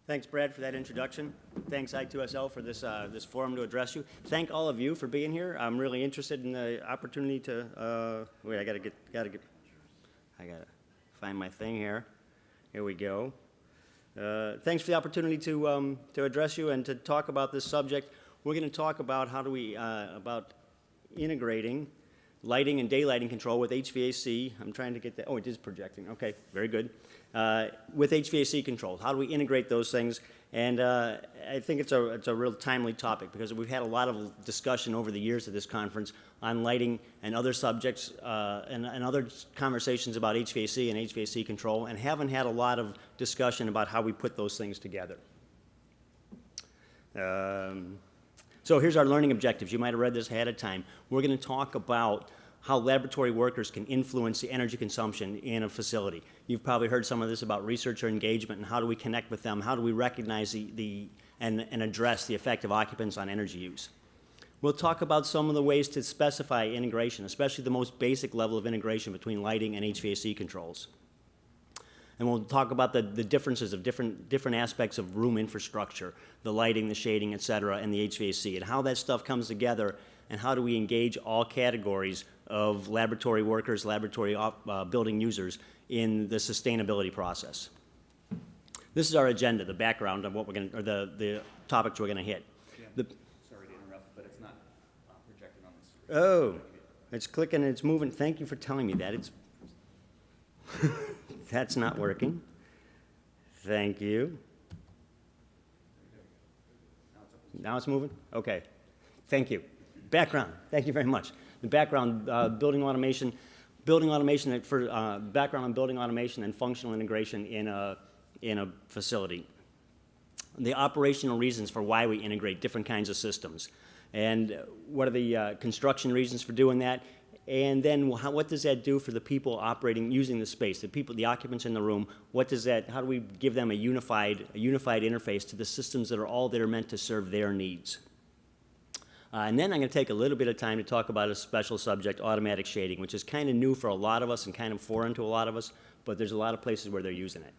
Thanks, Brad, for that introduction. Thanks, I2SL, for this forum to address you. Thank all of you for being here. I'm really interested in the opportunity to, wait, I gotta find my thing here. Here we go. Thanks for the opportunity to address you and to talk about this subject. We're going to talk about how do we, about integrating lighting and daylighting control with HVAC. I'm trying to get that. Oh, it is projecting. Okay, very good. With HVAC control, how do we integrate those things? And I think it's a real timely topic because we've had a lot of discussion over the years at this conference on lighting and other subjects and other conversations about HVAC and HVAC control, and haven't had a lot of discussion about how we put those things together. So here's our learning objectives. You might have read this ahead of time. We're going to talk about how laboratory workers can influence the energy consumption in a facility. You've probably heard some of this about researcher engagement and how do we connect with them, how do we recognize and address the effect of occupants on energy use. We'll talk about some of the ways to specify integration, especially the most basic level of integration between lighting and HVAC controls. And we'll talk about the differences of different aspects of room infrastructure, the lighting, the shading, et cetera, and the HVAC, and how that stuff comes together, and how do we engage all categories of laboratory workers, laboratory building users in the sustainability process. This is our agenda, the background of what we're going to, or the topics we're going to hit. Yeah. Sorry to interrupt, but it's not projected on the screen. Oh, it's clicking and it's moving. Thank you for telling me that. It's that's not working. Thank you. Now it's moving? Okay. Thank you. Background. Thank you very much. The background, building automation for background on building automation and functional integration in a facility. The operational reasons for why we integrate different kinds of systems, and what are the construction reasons for doing that, and then what does that do for the people operating, using the space, the occupants in the room? What does that? How do we give them a unified interface to the systems that are all that are meant to serve their needs? And then I'm going to take a little bit of time to talk about a special subject, automatic shading, which is kind of new for a lot of us and kind of foreign to a lot of us, but there's a lot of places where they're using it.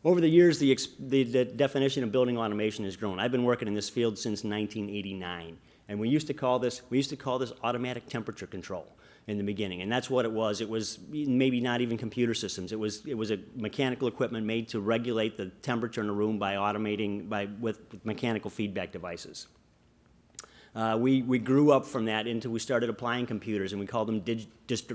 Over the years, the definition of building automation has grown. I've been working in this field since 1989, and we used to call this automatic temperature control in the beginning, and that's what it was. It was maybe not even computer systems. It was a mechanical equipment made to regulate the temperature in a room by with mechanical feedback devices. We grew up from that into, we started applying computers, and we called them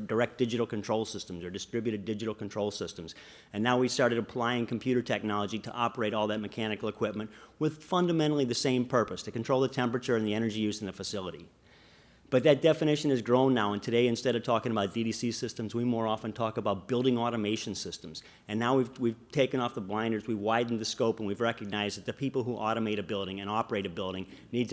direct digital control systems or distributed digital control systems. And now we started applying computer technology to operate all that mechanical equipment with fundamentally the same purpose, to control the temperature and the energy use in the facility. But that definition has grown now, and today, instead of talking about DDC systems, we more often talk about building automation systems. And now we've taken off the blinders, we've widened the scope, and we've recognized that the people who automate a building and operate a building need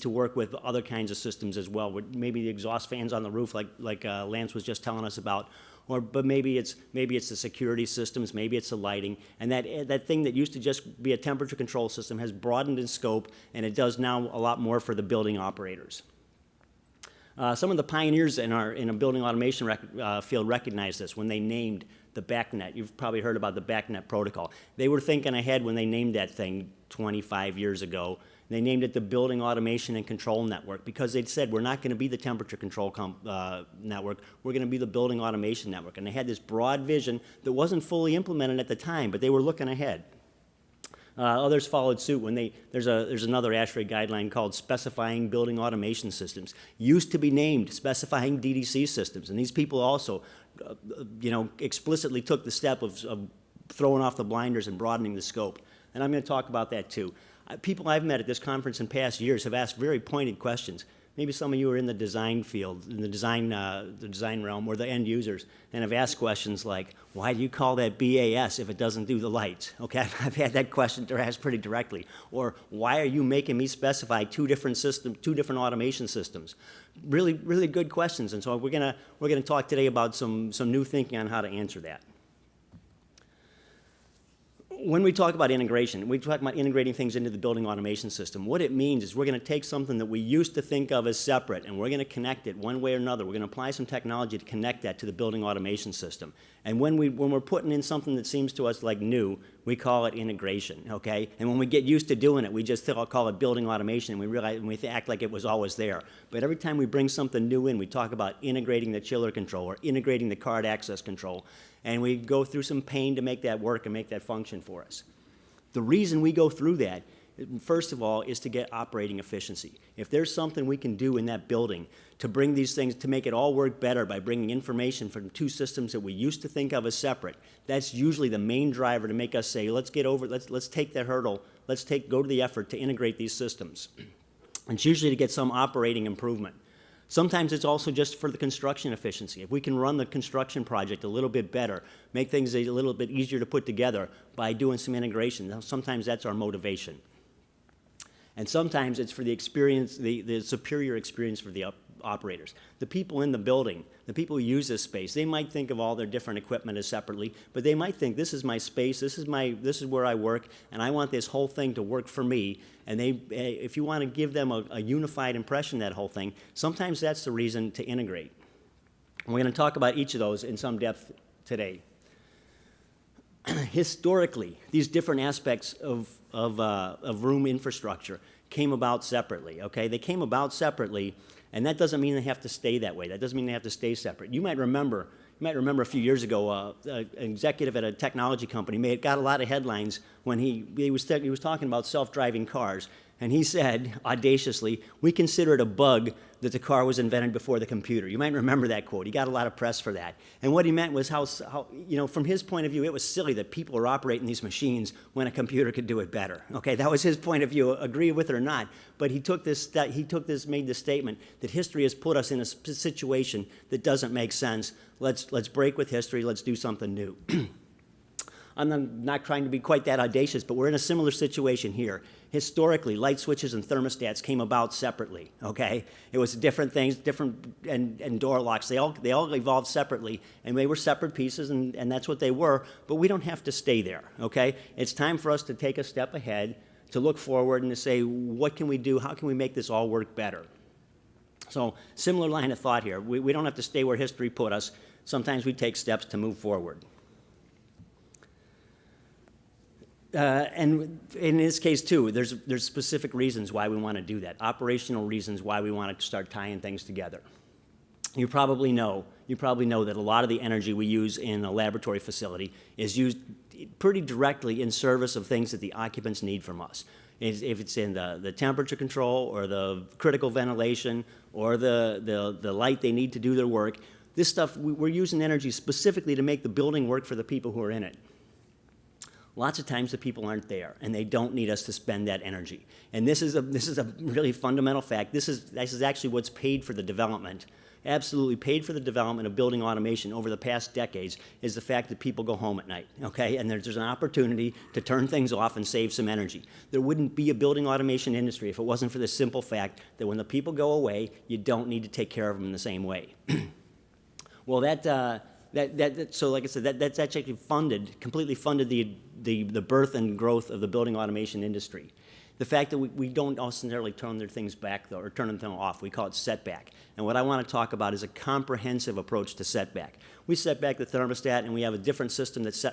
to work with other kinds of systems as well, with maybe the exhaust fans on the roof, like Lance was just telling us about, but maybe it's the security systems, maybe it's the lighting, and that thing that used to just be a temperature control system has broadened in scope, and it does now a lot more for the building operators. Some of the pioneers in a building automation field recognized this when they named the BACnet. You've probably heard about the BACnet protocol. They were thinking ahead when they named that thing 25 years ago. They named it the Building Automation and Control Network because they'd said, we're not going to be the temperature control network, we're going to be the Building Automation Network. And they had this broad vision that wasn't fully implemented at the time, but they were looking ahead. Others followed suit when there's another ASHRAE guideline called Specifying Building Automation Systems. Used to be named Specifying DDC Systems, and these people also, explicitly took the step of throwing off the blinders and broadening the scope. And I'm going to talk about that too. People I've met at this conference in past years have asked very pointed questions. Maybe some of you are in the design field, in the design realm, or the end users, and have asked questions like, why do you call that BAS if it doesn't do the lights? Okay, I've had that question asked pretty directly. Or why are you making me specify two different automation systems? Really, really good questions, and so we're gonna talk today about some new thinking on how to answer that. when we talk about integration, we talk about integrating things into the building automation system. What it means is we're going to take something that we used to think of as separate, and we're going to connect it one way or another. We're going to apply some technology to connect that to the building automation system. And when we're putting in something that seems to us like new, we call it integration, okay? And when we get used to doing it, we just call it building automation, and we realize, and we act like it was always there. But every time we bring something new in, we talk about integrating the chiller control or integrating the card access control. And we go through some pain to make that work and make that function for us. The reason we go through that, first of all, is to get operating efficiency. If there's something we can do in that building to bring these things, to make it all work better by bringing information from two systems that we used to think of as separate, that's usually the main driver to make us say, let's take that hurdle, go to the effort to integrate these systems. And it's usually to get some operating improvement. Sometimes it's also just for the construction efficiency. If we can run the construction project a little bit better, make things a little bit easier to put together by doing some integration, sometimes that's our motivation. And sometimes it's for the experience, the superior experience for the operators. The people in the building, the people who use this space, they might think of all their different equipment as separately, but they might think, this is my space, this is where I work, and I want this whole thing to work for me. And if you want to give them a unified impression of that whole thing, sometimes that's the reason to integrate. And we're going to talk about each of those in some depth today. Historically, these different aspects of room infrastructure came about separately, okay? They came about separately, and that doesn't mean they have to stay that way. That doesn't mean they have to stay separate. You might remember a few years ago, an executive at a technology company got a lot of headlines when he was talking about self-driving cars, and he said, audaciously, we consider it a bug that the car was invented before the computer. You might remember that quote. He got a lot of press for that. And what he meant was how from his point of view, it was silly that people were operating these machines when a computer could do it better. Okay, that was his point of view, agree with it or not. But he made this statement that history has put us in a situation that doesn't make sense. Let's break with history. Let's do something new. I'm not trying to be quite that audacious, but we're in a similar situation here. Historically, light switches and thermostats came about separately, okay? It was different things, and door locks. They all evolved separately, and they were separate pieces, and that's what they were, but we don't have to stay there, okay? It's time for us to take a step ahead, to look forward, and to say, what can we do? How can we make this all work better? So, similar line of thought here. We don't have to stay where history put us. Sometimes we take steps to move forward. And in this case, too, there's specific reasons why we want to do that, operational reasons why we want to start tying things together. You probably know that a lot of the energy we use in a laboratory facility is used pretty directly in service of things that the occupants need from us. If it's in the temperature control or the critical ventilation or the light they need to do their work, this stuff, we're using energy specifically to make the building work for the people who are in it. Lots of times the people aren't there, and they don't need us to spend that energy. And this is a really fundamental fact. This is actually what's paid for the development, absolutely paid for the development of building automation over the past decades, is the fact that people go home at night, okay? And there's an opportunity to turn things off and save some energy. There wouldn't be a building automation industry if it wasn't for the simple fact that when the people go away, you don't need to take care of them in the same way. Well, so like I said, that's actually completely funded the birth and growth of the building automation industry. The fact that we don't necessarily turn their things back, though, or turn them off, we call it setback. And what I want to talk about is a comprehensive approach to setback. We set back the thermostat, and we have a different system that's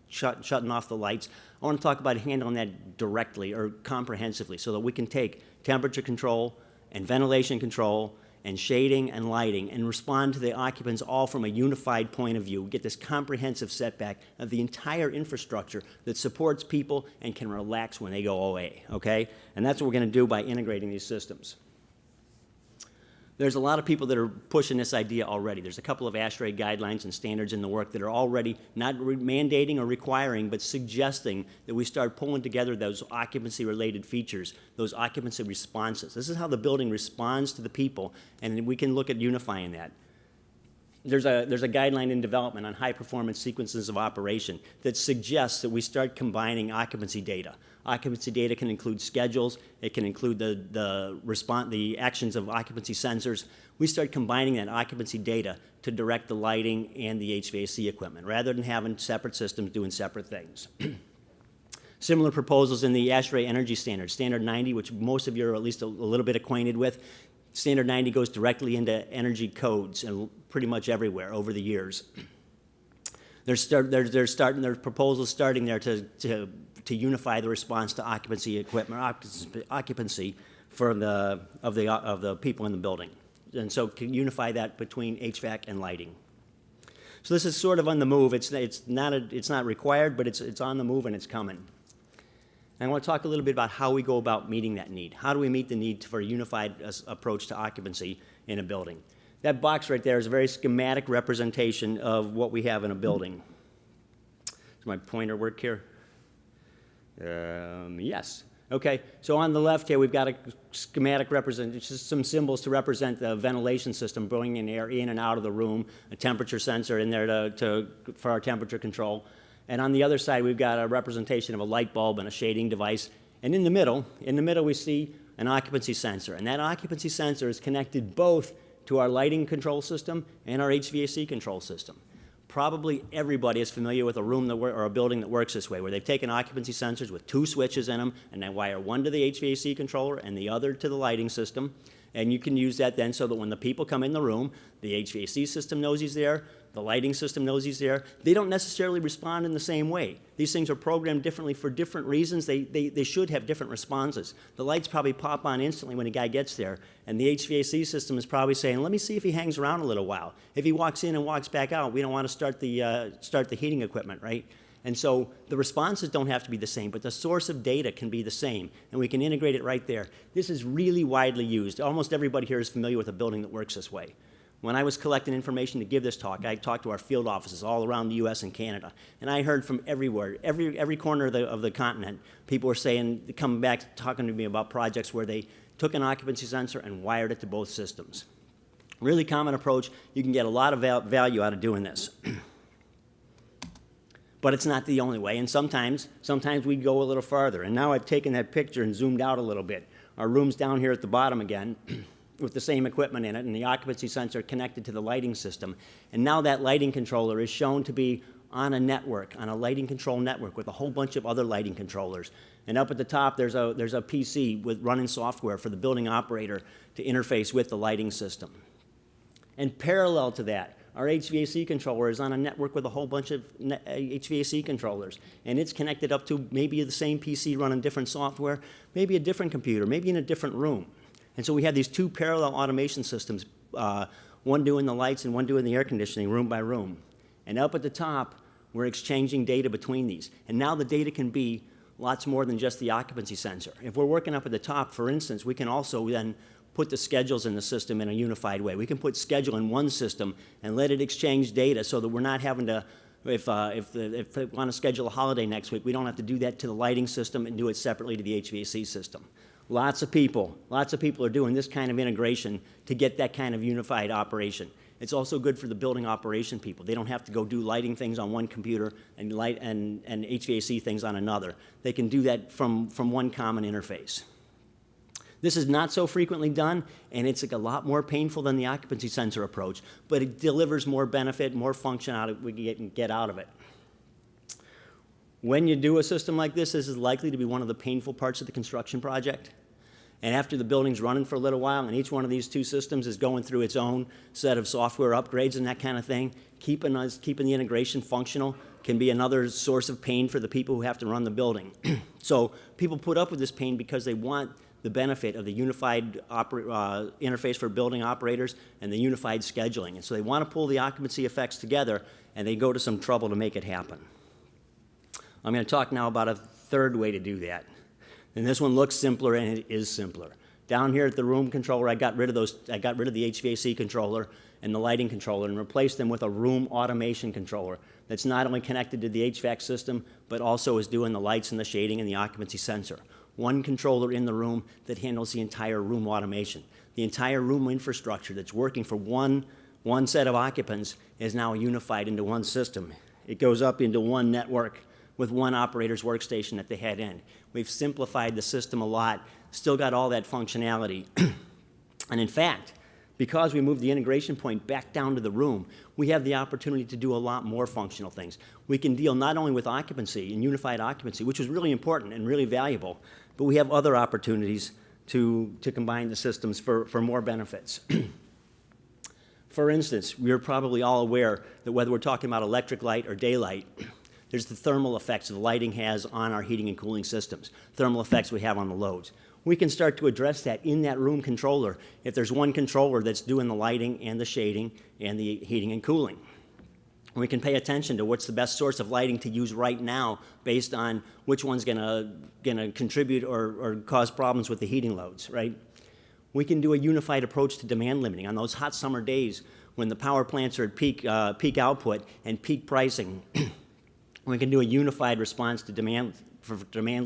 shutting off the lights. I want to talk about handling that directly or comprehensively so that we can take temperature control and ventilation control and shading and lighting and respond to the occupants all from a unified point of view, get this comprehensive setback of the entire infrastructure that supports people and can relax when they go away, okay? And that's what we're going to do by integrating these systems. There's a lot of people that are pushing this idea already. There's a couple of ASHRAE guidelines and standards in the work that are already not mandating or requiring, but suggesting that we start pulling together those occupancy-related features, those occupancy responses. This is how the building responds to the people, and we can look at unifying that. There's a guideline in development on high-performance sequences of operation that suggests that we start combining occupancy data. Occupancy data can include schedules. It can include the actions of occupancy sensors. We start combining that occupancy data to direct the lighting and the HVAC equipment, rather than having separate systems doing separate things. Similar proposals in the ASHRAE Energy Standard, Standard 90, which most of you are at least a little bit acquainted with. Standard 90 goes directly into energy codes and pretty much everywhere over the years. There's proposals starting there to unify the response to occupancy equipment, occupancy for the people in the building. And so can unify that between HVAC and lighting. So this is sort of on the move. It's not required, but it's on the move and it's coming. And I want to talk a little bit about how we go about meeting that need. How do we meet the need for a unified approach to occupancy in a building? That box right there is a very schematic representation of what we have in a building. Does my pointer work here? Yes. Okay, so on the left here, we've got a schematic representation, just some symbols to represent the ventilation system, bringing air in and out of the room, a temperature sensor in there for our temperature control. And on the other side, we've got a representation of a light bulb and a shading device. And in the middle we see an occupancy sensor. And that occupancy sensor is connected both to our lighting control system and our HVAC control system. Probably everybody is familiar with a room or a building that works this way, where they've taken occupancy sensors with 2 switches in them, and they wire one to the HVAC controller and the other to the lighting system. And you can use that then so that when the people come in the room, the HVAC system knows he's there, the lighting system knows he's there. They don't necessarily respond in the same way. These things are programmed differently for different reasons. They should have different responses. The lights probably pop on instantly when a guy gets there, and the HVAC system is probably saying, let me see if he hangs around a little while. If he walks in and walks back out, we don't want to start the heating equipment, right? And so the responses don't have to be the same, but the source of data can be the same, and we can integrate it right there. This is really widely used. Almost everybody here is familiar with a building that works this way. When I was collecting information to give this talk, I talked to our field offices all around the US and Canada, and I heard from everywhere, every corner of the continent, people were saying, coming back, talking to me about projects where they took an occupancy sensor and wired it to both systems. Really common approach. You can get a lot of value out of doing this. But it's not the only way, and sometimes we go a little farther. And now I've taken that picture and zoomed out a little bit. Our room's down here at the bottom again with the same equipment in it, and the occupancy sensor connected to the lighting system. And now that lighting controller is shown to be on a network, on a lighting control network with a whole bunch of other lighting controllers. And up at the top, there's a PC with running software for the building operator to interface with the lighting system. And parallel to that, our HVAC controller is on a network with a whole bunch of HVAC controllers, and it's connected up to maybe the same PC running different software, maybe a different computer, maybe in a different room. And so we have these 2 parallel automation systems, one doing the lights and one doing the air conditioning, room by room. And up at the top, we're exchanging data between these. And now the data can be lots more than just the occupancy sensor. If we're working up at the top, for instance, we can also then put the schedules in the system in a unified way. We can put schedule in one system and let it exchange data so that we're not having to, if they want to schedule a holiday next week, we don't have to do that to the lighting system and do it separately to the HVAC system. Lots of people are doing this kind of integration to get that kind of unified operation. It's also good for the building operation people. They don't have to go do lighting things on one computer and HVAC things on another. They can do that from one common interface. This is not so frequently done, and it's like a lot more painful than the occupancy sensor approach, but it delivers more benefit, more function we can get out of it. When you do a system like this is likely to be one of the painful parts of the construction project. And after the building's running for a little while, and each one of these 2 systems is going through its own set of software upgrades and that kind of thing, keeping the integration functional can be another source of pain for the people who have to run the building. So people put up with this pain because they want the benefit of the unified interface for building operators and the unified scheduling. And so they want to pull the occupancy effects together, and they go to some trouble to make it happen. I'm going to talk now about a third way to do that. And this one looks simpler, and it is simpler. Down here at the room controller, I got rid of the HVAC controller and the lighting controller and replaced them with a room automation controller that's not only connected to the HVAC system, but also is doing the lights and the shading and the occupancy sensor. One controller in the room that handles the entire room automation. The entire room infrastructure that's working for one set of occupants is now unified into one system. It goes up into one network with one operator's workstation at the head end. We've simplified the system a lot, still got all that functionality. And in fact, Because we moved the integration point back down to the room, we have the opportunity to do a lot more functional things. We can deal not only with occupancy and unified occupancy, which is really important and really valuable, but we have other opportunities to combine the systems for more benefits. For instance, we're probably all aware that whether we're talking about electric light or daylight, there's the thermal effects the lighting has on our heating and cooling systems, thermal effects we have on the loads. We can start to address that in that room controller if there's one controller that's doing the lighting and the shading and the heating and cooling. We can pay attention to what's the best source of lighting to use right now based on which one's gonna contribute or cause problems with the heating loads, right? We can do a unified approach to demand limiting. On those hot summer days when the power plants are at peak output and peak pricing, we can do a unified response to demand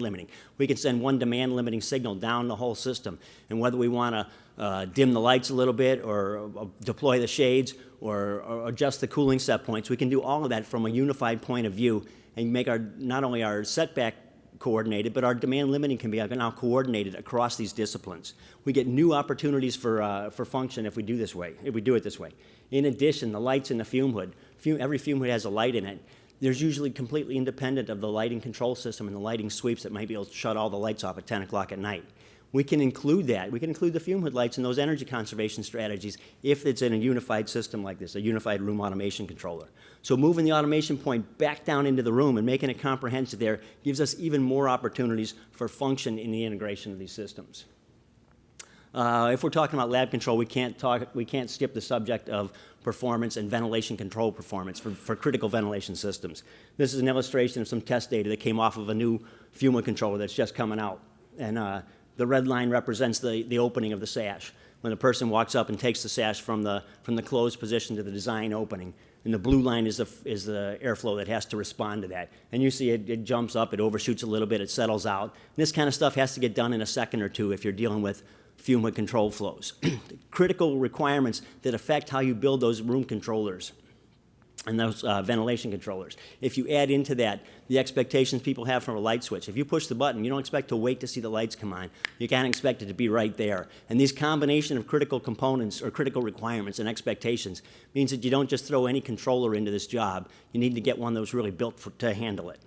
limiting. We can send one demand limiting signal down the whole system, and whether we want to dim the lights a little bit or deploy the shades or adjust the cooling set points, we can do all of that from a unified point of view and make not only our setback coordinated, but our demand limiting can be now coordinated across these disciplines. We get new opportunities for function if we do it this way. In addition, the lights in the fume hood, every fume hood has a light in it. There's usually completely independent of the lighting control system and the lighting sweeps that might be able to shut all the lights off at 10 o'clock at night. We can include that. We can include the fume hood lights in those energy conservation strategies if it's in a unified system like this, a unified room automation controller. So moving the automation point back down into the room and making it comprehensive there gives us even more opportunities for function in the integration of these systems. If we're talking about lab control, we can't skip the subject of performance and ventilation control performance for critical ventilation systems. This is an illustration of some test data that came off of a new fume hood controller that's just coming out. And the red line represents the opening of the sash. When the person walks up and takes the sash from the closed position to the design opening. And the blue line is the airflow that has to respond to that. And you see it jumps up, it overshoots a little bit, it settles out. And this kind of stuff has to get done in a second or two if you're dealing with fume hood control flows. Critical requirements that affect how you build those room controllers and those ventilation controllers. If you add into that the expectations people have from a light switch, if you push the button, you don't expect to wait to see the lights come on. You can't expect it to be right there. And these combination of critical components or critical requirements and expectations means that you don't just throw any controller into this job. You need to get one that was really built to handle it.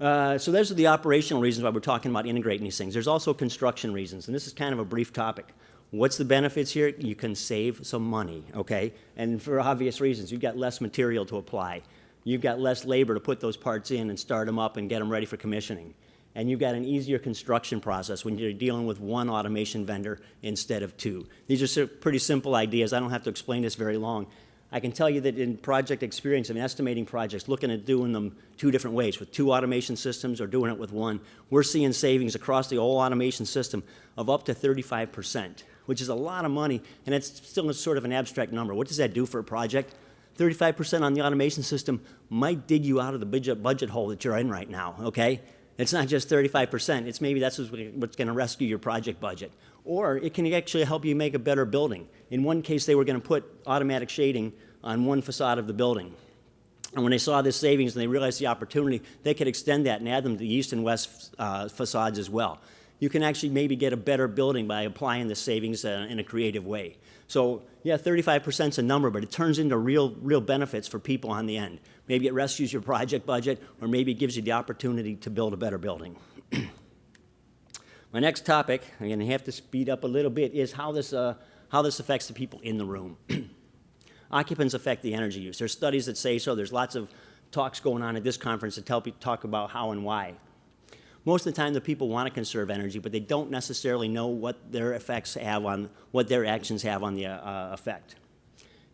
So those are the operational reasons why we're talking about integrating these things. There's also construction reasons, and this is kind of a brief topic. What's the benefits here? You can save some money, okay? And for obvious reasons, you've got less material to apply. You've got less labor to put those parts in and start them up and get them ready for commissioning. And you've got an easier construction process when you're dealing with one automation vendor instead of two. These are pretty simple ideas. I don't have to explain this very long. I can tell you that in project experience and estimating projects, looking at doing them two different ways, with two automation systems or doing it with one, we're seeing savings across the whole automation system of up to 35%, which is a lot of money, and it's still sort of an abstract number. What does that do for a project? 35% on the automation system might dig you out of the budget hole that you're in right now, okay? It's not just 35%. It's maybe that's what's going to rescue your project budget. Or it can actually help you make a better building. In one case, they were going to put automatic shading on one facade of the building. And when they saw this savings and they realized the opportunity, they could extend that and add them to the east and west facades as well. You can actually maybe get a better building by applying the savings in a creative way. So yeah, 35% is a number, but it turns into real benefits for people on the end. Maybe it rescues your project budget, or maybe it gives you the opportunity to build a better building. My next topic, I'm going to have to speed up a little bit, is how this affects the people in the room. Occupants affect the energy use. There's studies that say so. There's lots of talks going on at this conference that talk about how and why. Most of the time, the people want to conserve energy, but they don't necessarily know what their effects have on, what their actions have on the effect.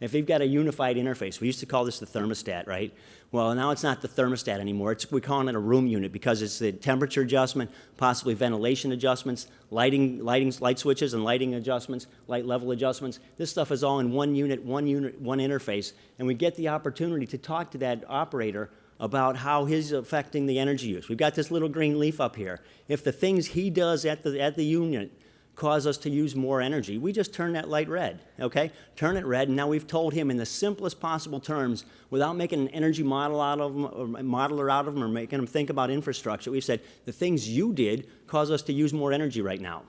If you've got a unified interface, we used to call this the thermostat, right? Well, now it's not the thermostat anymore. We're calling it a room unit because it's the temperature adjustment, possibly ventilation adjustments, light switches and lighting adjustments, light level adjustments. This stuff is all in one unit, one interface, and we get the opportunity to talk to that operator about how he's affecting the energy use. We've got this little green leaf up here. If the things he does at the unit cause us to use more energy, we just turn that light red, okay? Turn it red, and now we've told him in the simplest possible terms, without making an energy model out of him, or modeler out of him, or making him think about infrastructure, we've said, the things you did cause us to use more energy right now.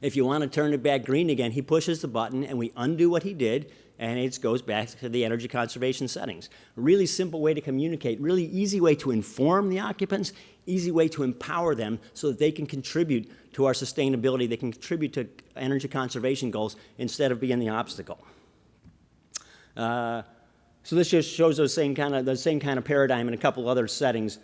If you want to turn it back green again, he pushes the button and we undo what he did, and it goes back to the energy conservation settings. A really simple way to communicate, really easy way to inform the occupants, easy way to empower them so that they can contribute to our sustainability, they can contribute to energy conservation goals instead of being the obstacle. So this just shows the same kind of paradigm in a couple other settings.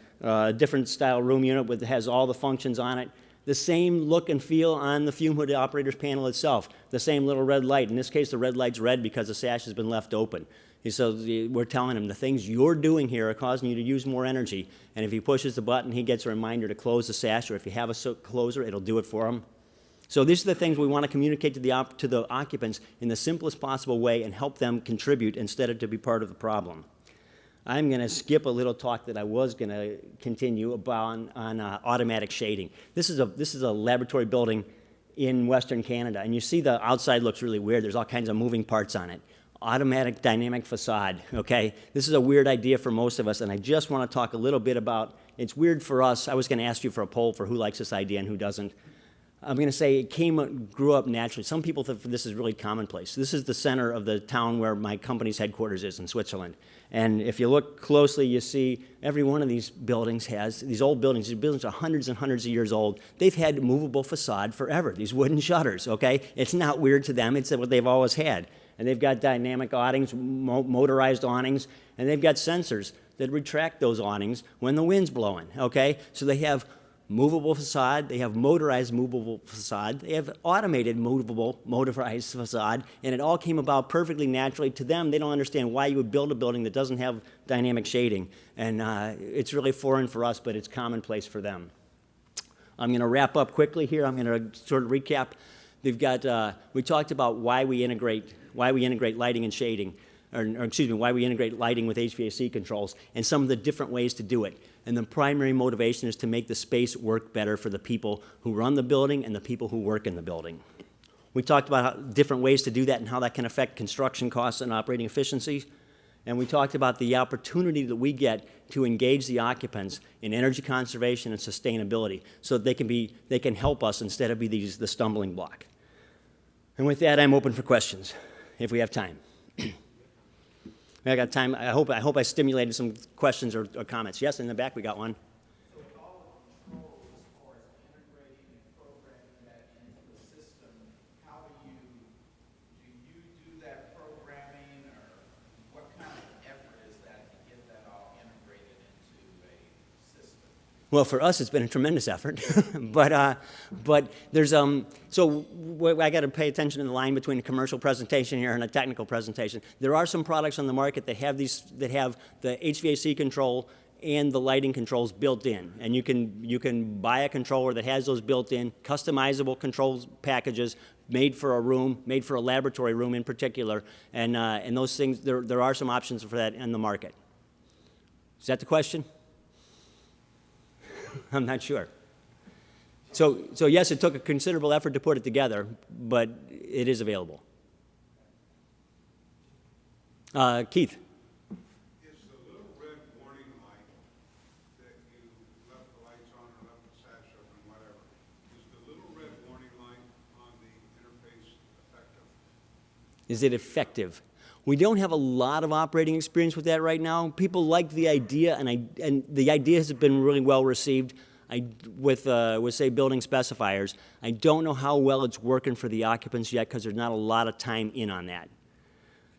Different style room unit with has all the functions on it. The same look and feel on the fume hood operator's panel itself. The same little red light. In this case, the red light's red because the sash has been left open. So we're telling him the things you're doing here are causing you to use more energy. And if he pushes the button, he gets a reminder to close the sash, or if you have a closer, it'll do it for him. So these are the things we want to communicate to the occupants in the simplest possible way and help them contribute instead of to be part of the problem. I'm going to skip a little talk that I was going to continue about on automatic shading. This is a laboratory building in Western Canada, and you see the outside looks really weird. There's all kinds of moving parts on it. Automatic dynamic facade, okay? This is a weird idea for most of us, and I just want to talk a little bit about, it's weird for us. I was going to ask you for a poll for who likes this idea and who doesn't. I'm going to say it grew up naturally. Some people think this is really commonplace. This is the center of the town where my company's headquarters is in Switzerland. And if you look closely, you see every one of these buildings has, these old buildings, these buildings are hundreds and hundreds of years old. They've had movable facade forever, these wooden shutters, okay? It's not weird to them, it's what they've always had. And they've got dynamic awnings, motorized awnings, and they've got sensors that retract those awnings when the wind's blowing, okay? So they have movable facade, they have motorized movable facade, they have automated movable motorized facade, and it all came about perfectly naturally. To them, they don't understand why you would build a building that doesn't have dynamic shading, and it's really foreign for us, but it's commonplace for them. I'm going to wrap up quickly here. I'm going to sort of recap. We talked about why we integrate lighting and shading, or excuse me, why we integrate lighting with HVAC controls, and some of the different ways to do it. And the primary motivation is to make the space work better for the people who run the building and the people who work in the building. We talked about different ways to do that and how that can affect construction costs and operating efficiencies. And we talked about the opportunity that we get to engage the occupants in energy conservation and sustainability so that they can help us instead of be the stumbling block. And with that, I'm open for questions, if we have time. I got time. I hope I stimulated some questions or comments. Yes, in the back we got one. So with all of the controls as far as integrating and programming that into the system, how do you do that programming, or what kind of effort is that to get that all integrated into a system? Well, for us, it's been a tremendous effort, but there's I got to pay attention to the line between a commercial presentation here and a technical presentation. There are some products on the market that have the HVAC control and the lighting controls built in, and you can buy a controller that has those built in, customizable controls packages made for a room, made for a laboratory room in particular, and those things. There are some options for that in the market. Is that the question? I'm not sure. So yes, it took a considerable effort to put it together, but it is available. Keith. Is the little red warning light that you left the lights on or left the sash open, whatever, is the little red warning light on the interface effective? Is it effective? We don't have a lot of operating experience with that right now. People like the idea, and the idea has been really well received with say, building specifiers. I don't know how well it's working for the occupants yet because there's not a lot of time in on that.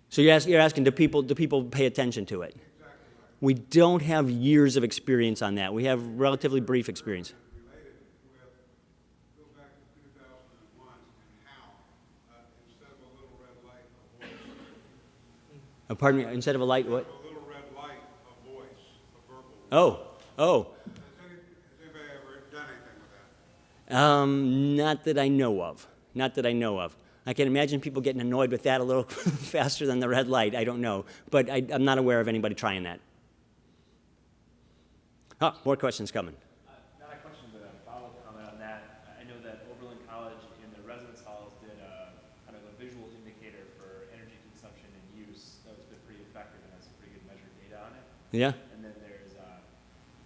So you're asking, do people pay attention to it? Exactly right. We don't have years of experience on that. We have relatively brief experience. Related with, go back to 2001 and how, instead of a little red light, a voice. Pardon me, instead of a light, what? A little red light, a voice, a verbal. Oh. Has anybody ever done anything with that? Not that I know of. Not that I know of. I can imagine people getting annoyed with that a little faster than the red light. I don't know. But I'm not aware of anybody trying that. Oh, more questions coming. Not a question, but a follow-up comment on that. I know that Oberlin College in the residence halls did kind of a visual indicator for energy consumption and use that was been pretty effective and has some pretty good measured data on it. Yeah? And then there's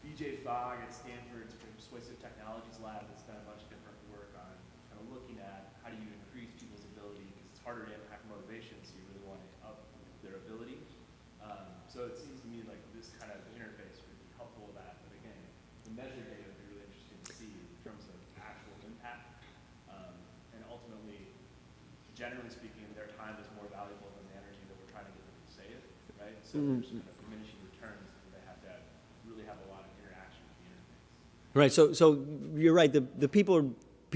BJ Fogg at Stanford's Persuasive Technologies Lab that's done a bunch of different work on kind of kind of looking at how do you increase people's ability, because it's harder to impact motivation, so you really want to up their ability. So it seems to me like this kind of interface would be helpful with that. But again, the measure data would be really interesting to see in terms of actual impact. And ultimately, generally speaking, their time is more valuable than the energy that we're trying to get them to save, right? So there's kind of diminishing returns where they have to really have a lot of interaction with the interface. Right. So you're right. The people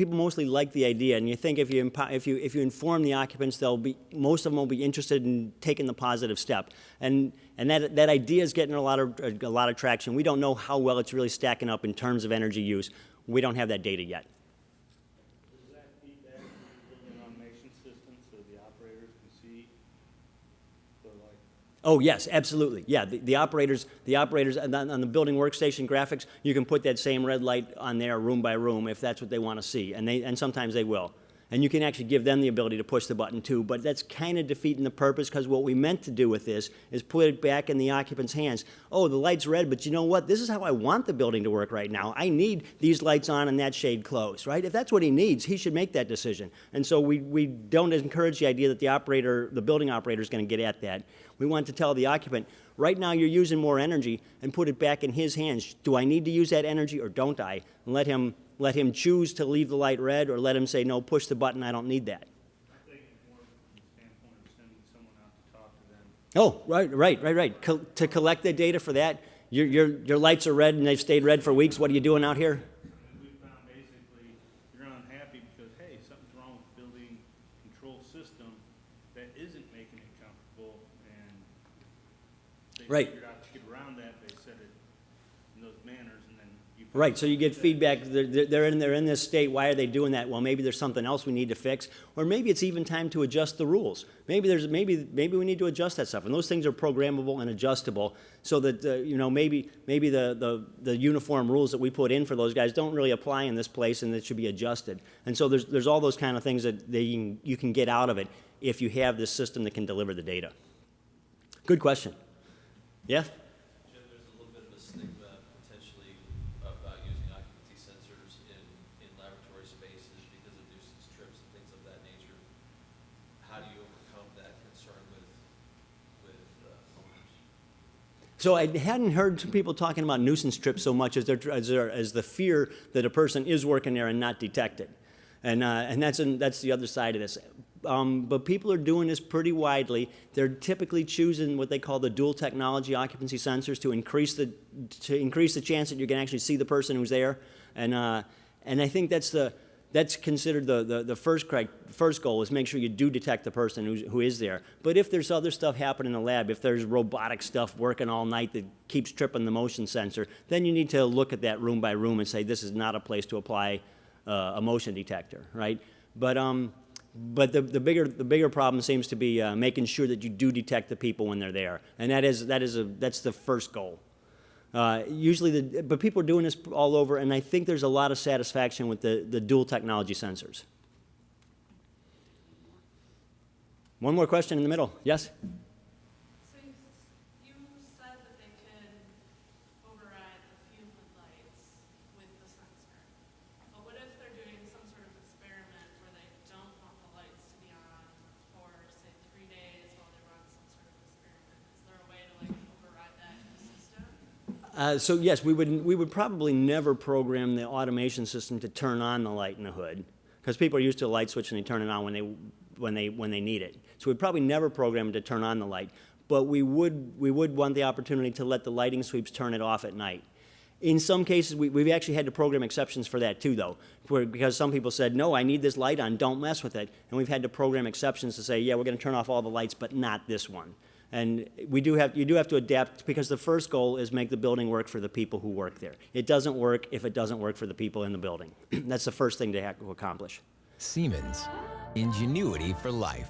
mostly like the idea, and you think if you inform the occupants, most of them will be interested in taking the positive step, and that idea is getting a lot of traction. We don't know how well it's really stacking up in terms of energy use. We don't have that data yet. Does that feedback from the building automation system so the operators can see the light? Oh yes, absolutely. Yeah, the operators on the building workstation graphics, you can put that same red light on there room by room if that's what they want to see, and sometimes they will. And you can actually give them the ability to push the button too, but that's kind of defeating the purpose, because what we meant to do with this is put it back in the occupant's hands. Oh, the light's red, but you know what? This is how I want the building to work right now. I need these lights on and that shade closed, right? If that's what he needs, he should make that decision. And so we don't encourage the idea that the building operator is going to get at that. We want to tell the occupant, right now you're using more energy, and put it back in his hands. Do I need to use that energy or don't I? And let him choose to leave the light red, or let him say, no, push the button, I don't need that. I'm thinking more from the standpoint of sending someone out to talk to them. Oh, right. To collect the data for that, your lights are red and they've stayed red for weeks. What are you doing out here? And we found basically you're unhappy because, hey, something's wrong with the building control system that isn't making it comfortable, and they Right. figured out to get around that. They said it in those manners, and then you Right, so you get feedback, they're in this state, why are they doing that? Well, maybe there's something else we need to fix, or maybe it's even time to adjust the rules. Maybe we need to adjust that stuff, and those things are programmable and adjustable, so that, maybe the uniform rules that we put in for those guys don't really apply in this place, and it should be adjusted. And so there's all those kind of things that you can get out of it if you have this system that can deliver the data. Good question. Yeah? Jim, there's a little bit of a stigma potentially about using occupancy sensors in laboratory spaces because of nuisance trips and things of that nature. How do you overcome that concern with owners? So I hadn't heard people talking about nuisance trips so much as the fear that a person is working there and not detected, and that's the other side of this. But people are doing this pretty widely. They're typically choosing what they call the dual technology occupancy sensors to increase the chance that you can actually see the person who's there, and I think that's considered the first goal, is make sure you do detect the person who is there. But if there's other stuff happening in the lab, if there's robotic stuff working all night that keeps tripping the motion sensor, then you need to look at that room by room and say, this is not a place to apply a motion detector, right? But the bigger problem seems to be making sure that you do detect the people when they're there, and that's the first goal. But people are doing this all over, and I think there's a lot of satisfaction with the dual technology sensors. One more question in the middle. Yes? So you said that they could override the fume hood lights with the sensor. But what if they're doing some sort of experiment where they don't want the lights to be on for, say, 3 days while they run some sort of experiment? Is there a way to override that in the system? So yes, we would probably never program the automation system to turn on the light in the hood, because people are used to a light switch and they turn it on when they need it. So we'd probably never program it to turn on the light, but we would want the opportunity to let the lighting sweeps turn it off at night. In some cases, we've actually had to program exceptions for that too, though, because some people said, no, I need this light on, don't mess with it. And we've had to program exceptions to say, yeah, we're going to turn off all the lights, but not this one. And you do have to adapt, because the first goal is make the building work for the people who work there. It doesn't work if it doesn't work for the people in the building. That's the first thing to have to accomplish. Siemens, ingenuity for life.